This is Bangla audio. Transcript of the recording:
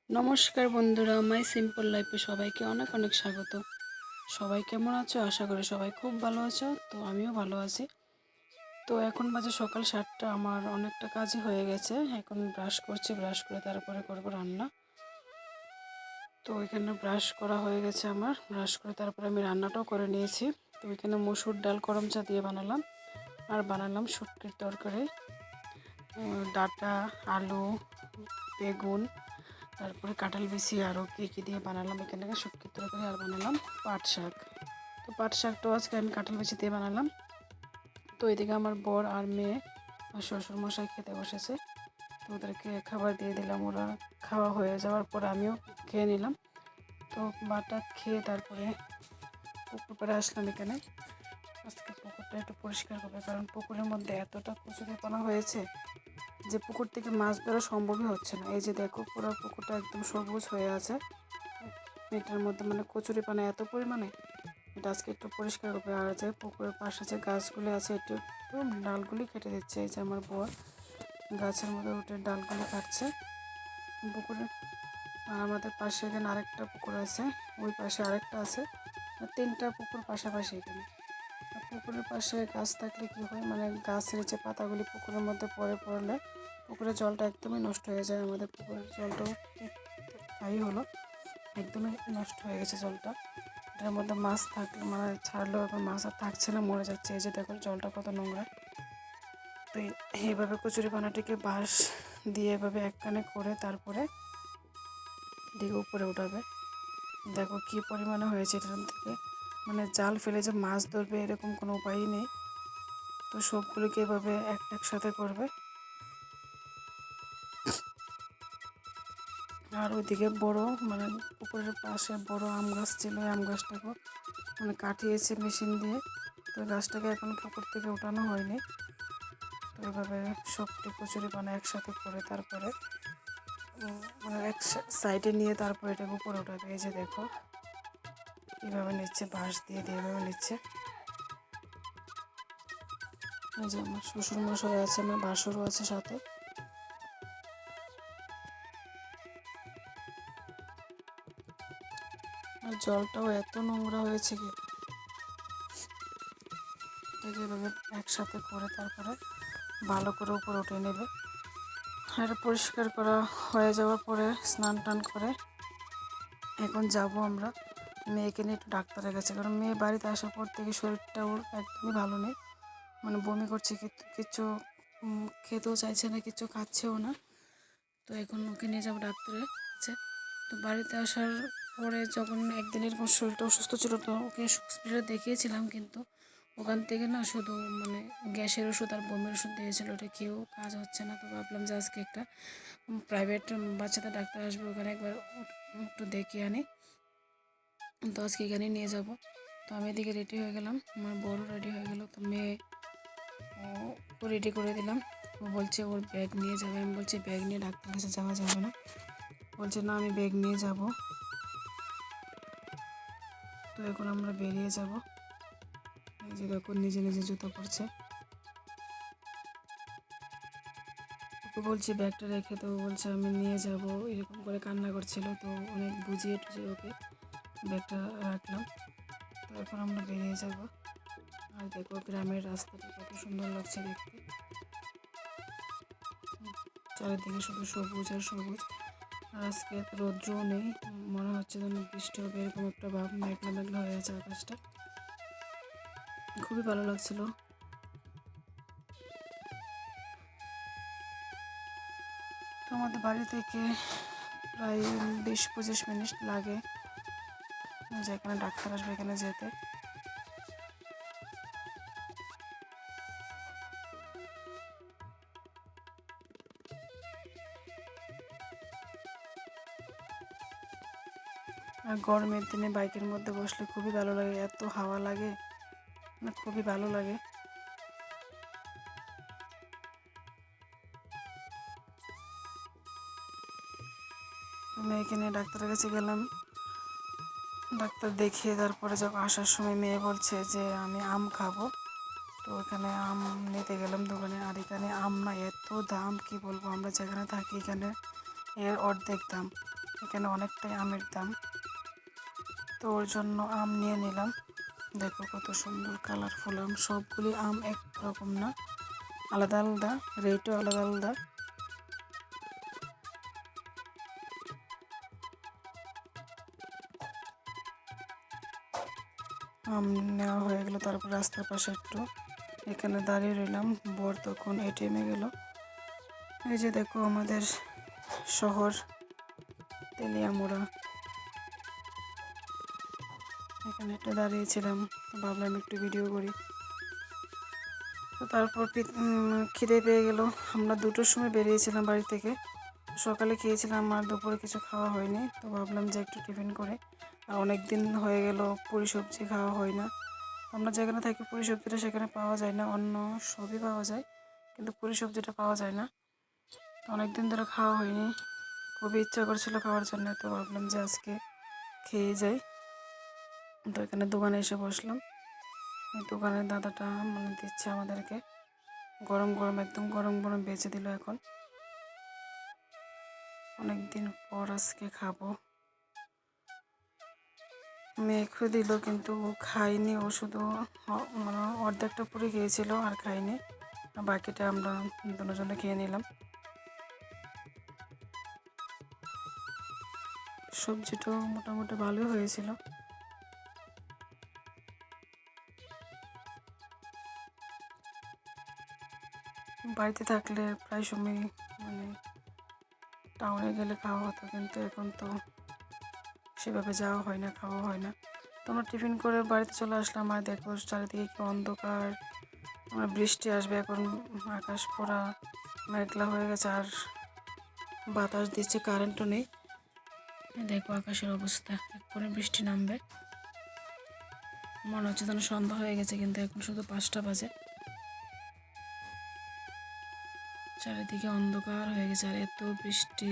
নমস্কার বন্ধুরা, মাই সিম্পল লাইফে সবাইকে অনেক অনেক স্বাগত। সবাই কেমন আছো? আশা করি সবাই খুব ভালো আছো। তো আমিও ভালো আছি। তো এখন বাজে সকাল 7টা, আমার অনেকটা কাজই হয়ে গেছে। এখন ব্রাশ করছি, ব্রাশ করে তারপরে করবো রান্না। তো এখানে ব্রাশ করা হয়ে গেছে আমার, ব্রাশ করে তারপরে আমি রান্নাটাও করে নিয়েছি। তো এখানে মসুর ডাল করম চা দিয়ে বানালাম, আর বানালাম শুটকির তরকারি, ডাঁটা, আলু, বেগুন, তারপরে কাঁঠাল বিচি, আরও কী দিয়ে বানালাম এখানে শুটকির তরকারি। আর বানালাম পাট শাক। তো পাট শাকটাও আজকে আমি কাঁঠাল বিচি দিয়ে বানালাম। তো এদিকে আমার বর আর মেয়ে আর শ্বশুরমশাই খেতে বসেছে। তো ওদেরকে খাবার দিয়ে দিলাম, ওরা খাওয়া হয়ে যাওয়ার পর আমিও খেয়ে নিলাম। তো বাটা খেয়ে তারপরে পুকুর পাড়ে আসলাম এখানে। আজকে পুকুরটা একটু পরিষ্কার করবে, কারণ পুকুরের মধ্যে এতটা কচুরিপানা হয়েছে যে পুকুর থেকে মাছ ধরা সম্ভবই হচ্ছে না। এই যে দেখো, পুরো পুকুরটা একদম সবুজ হয়ে আছে। এটার মধ্যে মানে কচুরিপানা এত পরিমাণে, এটা আজকে একটু পরিষ্কার করবে। আর যে পুকুরের পাশে যে গাছগুলি আছে একটু একটু ডালগুলি কেটে দিচ্ছে। এই যে আমার বর গাছের মধ্যে উঠে ডালগুলি কাটছে পুকুরে। আর আমাদের পাশে এখানে আরেকটা পুকুর আছে, ওই পাশে আরেকটা আছে, 3টা পুকুর পাশাপাশি এখানে। পুকুরের পাশে গাছ থাকলে কী হয়, মানে গাছের যে পাতাগুলি পুকুরের মধ্যে পড়লে পুকুরের জলটা একদমই নষ্ট হয়ে যায়। আমাদের পুকুরের জলটাও তাই হলো, একদমই নষ্ট হয়ে গেছে জলটা। এটার মধ্যে মাছ থাকলে মানে ছাড়লেও এখন মাছ আর থাকছে না, মরে যাচ্ছে। এই যে দেখো জলটা কত নোংরা। তো এইভাবে কচুরিপানাটিকে বাঁশ দিয়ে এভাবে এক কানে করে তারপরে দিকে উপরে উঠাবে। দেখো কী পরিমাণে হয়েছে এটার থেকে, মানে জাল ফেলে যে মাছ ধরবে এরকম কোনো উপায়ই নেই। তো সবগুলিকে এভাবে একসাথে করবে। আর ওইদিকে বড় মানে পুকুরের পাশে বড় আম গাছ ছিল, আম গাছটাকে মানে কাটিয়েছে মেশিন দিয়ে। তো গাছটাকে এখন পুকুর থেকে উঠানো হয়নি। তো এইভাবে সবটি কচুরিপানা একসাথে করে তারপরে মানে এক সাইডে নিয়ে তারপরে এটাকে উপরে উঠাবে। এই যে দেখো কীভাবে নিচ্ছে, বাঁশ দিয়ে দিয়ে এভাবে নিচ্ছে। এই যে আমার শ্বশুরমশাই আছে, আমার বাসুরও আছে সাথে। আর জলটাও এত নোংরা হয়েছে কি, এটাকে এভাবে একসাথে করে তারপরে ভালো করে উপরে উঠে নেবে। আর পরিষ্কার করা হয়ে যাওয়ার পরে স্নান টান করে এখন যাব আমরা মেয়েকে নিয়ে একটু ডাক্তারের কাছে, কারণ মেয়ে বাড়িতে আসার পর থেকে শরীরটা ওর একদমই ভালো নেই। মানে বমি করছে, কিছু খেতেও চাইছে না, কিছু খাচ্ছেও না। তো এখন ওকে নিয়ে যাবো ডাক্তারের কাছে। তো বাড়িতে আসার পরে যখন একদিনের পর শরীরটা অসুস্থ ছিল, তো ওকে হসপিটালে দেখিয়েছিলাম, কিন্তু ওখান থেকে না শুধু মানে গ্যাসের ওষুধ আর বমির ওষুধ দিয়েছিল, ওটা খেয়েও কাজ হচ্ছে না। তো ভাবলাম যে আজকে একটা প্রাইভেট বাচ্চাদের ডাক্তার আসবে, ওখানে একবার একটু দেখিয়ে আনি। তো আজকে এখানেই নিয়ে যাব। তো আমি এদিকে রেডি হয়ে গেলাম, আমার বড় রেডি হয়ে গেল। তো মেয়ে ও রেডি করে দিলাম। ও বলছে ওর ব্যাগ নিয়ে যাবে। আমি বলছি ব্যাগ নিয়ে ডাক্তার কাছে যাওয়া যাবে না। বলছে না, আমি ব্যাগ নিয়ে যাব। তো এখন আমরা বেরিয়ে যাব। এই যে দেখো নিজে নিজে জুতো পরছে। ওকে বলছি ব্যাগটা রেখে, তো বলছে আমি নিয়ে যাব, এরকম করে কান্না করছিল। তো অনেক বুঝিয়ে টুঝিয়ে ওকে ব্যাগটা রাখলাম। তো এখন আমরা বেরিয়ে যাব। আর দেখো গ্রামের রাস্তাটা কত সুন্দর লাগছে দেখতে, চারিদিকে শুধু সবুজ আর সবুজ। আর আজকে রৌদ্রও নেই, মনে হচ্ছে যেন বৃষ্টি হবে, এরকম একটা ভাব, মেঘলা মেঘলা হয়ে আছে আকাশটা। খুবই ভালো লাগছিল। তো আমাদের বাড়ি থেকে প্রায় 20-25 মিনিট লাগে যেখানে ডাক্তার আসবে এখানে যেতে। আর গরমের দিনে বাইকের মধ্যে বসলে খুবই ভালো লাগে, এত হাওয়া লাগে, মানে খুবই ভালো লাগে। আমি এখানে ডাক্তারের কাছে গেলাম, ডাক্তার দেখিয়ে তারপরে যখন আসার সময় মেয়ে বলছে যে আমি আম খাবো। তো এখানে আম নিতে গেলাম দোকানে। আর এখানে আম না এত দাম, কি বলবো, আমরা যেখানে থাকি এখানে এর অর্ধেক দাম। এখানে অনেকটাই আমের দাম, তো ওর জন্য আম নিয়ে নিলাম। দেখো কত সুন্দর কালারফুল আম, সবগুলি আম এক রকম না, আলাদা আলাদা, রেটও আলাদা আলাদা। আম নেওয়া হয়ে গেল, তারপর রাস্তার পাশে একটু এখানে দাঁড়িয়ে রইলাম। বর তখন এটিএমে গেল। এই যে দেখো আমাদের শহর তেলিয়ামুড়া, এখানে একটু দাঁড়িয়েছিলাম, তো ভাবলাম একটু ভিডিও করি। তো তারপর খিদে পেয়ে গেল। আমরা 2টোর সময় বেরিয়েছিলাম বাড়ি থেকে, সকালে খেয়েছিলাম আর দুপুরে কিছু খাওয়া হয়নি, তো ভাবলাম যে একটু টিফিন করে। আর অনেক দিন হয়ে গেল পুরি সবজি খাওয়া হয় না। আমরা যেখানে থাকি পুরি সবজিটা সেখানে পাওয়া যায় না, অন্য সবই পাওয়া যায় কিন্তু পুরি সবজিটা পাওয়া যায় না। তো অনেক দিন ধরে খাওয়া হয়নি, খুবই ইচ্ছা করছিল খাওয়ার জন্য, তো ভাবলাম যে আজকে খেয়ে যাই। তো এখানে দোকানে এসে বসলাম। দোকানের দাদাটা দিচ্ছে আমাদেরকে গরম গরম, একদম গরম গরম বেচে দিল। এখন অনেক দিন পর আজকে খাবো। মেয়েকে দিল কিন্তু ও খাইনি, ও শুধু মানে অর্ধেকটা পুরি খেয়েছিল আর খাইনি, বাকিটা আমরা দুজনে খেয়ে নিলাম। সবজিটাও মোটামুটি ভালোই হয়েছিল। বাড়িতে থাকলে প্রায় সময় টাউনে গেলে খাওয়া হতো, কিন্তু এখন তো সেভাবে যাওয়া হয় না, খাওয়া হয় না। তো আমরা টিফিন করে বাড়িতে চলে আসলাম। আর দেখো চারিদিকে কি অন্ধকার, বৃষ্টি আসবে এখন, আকাশ পুরা মেঘলা হয়ে গেছে আর বাতাস দিচ্ছে, কারেন্টও নেই। দেখো আকাশের অবস্থা, এক্ষুনি বৃষ্টি নামবে, মনে হচ্ছে যেন সন্ধ্যা হয়ে গেছে, কিন্তু এখন শুধু 5টা বাজে। চারিদিকে অন্ধকার হয়ে গেছে আর এত বৃষ্টি।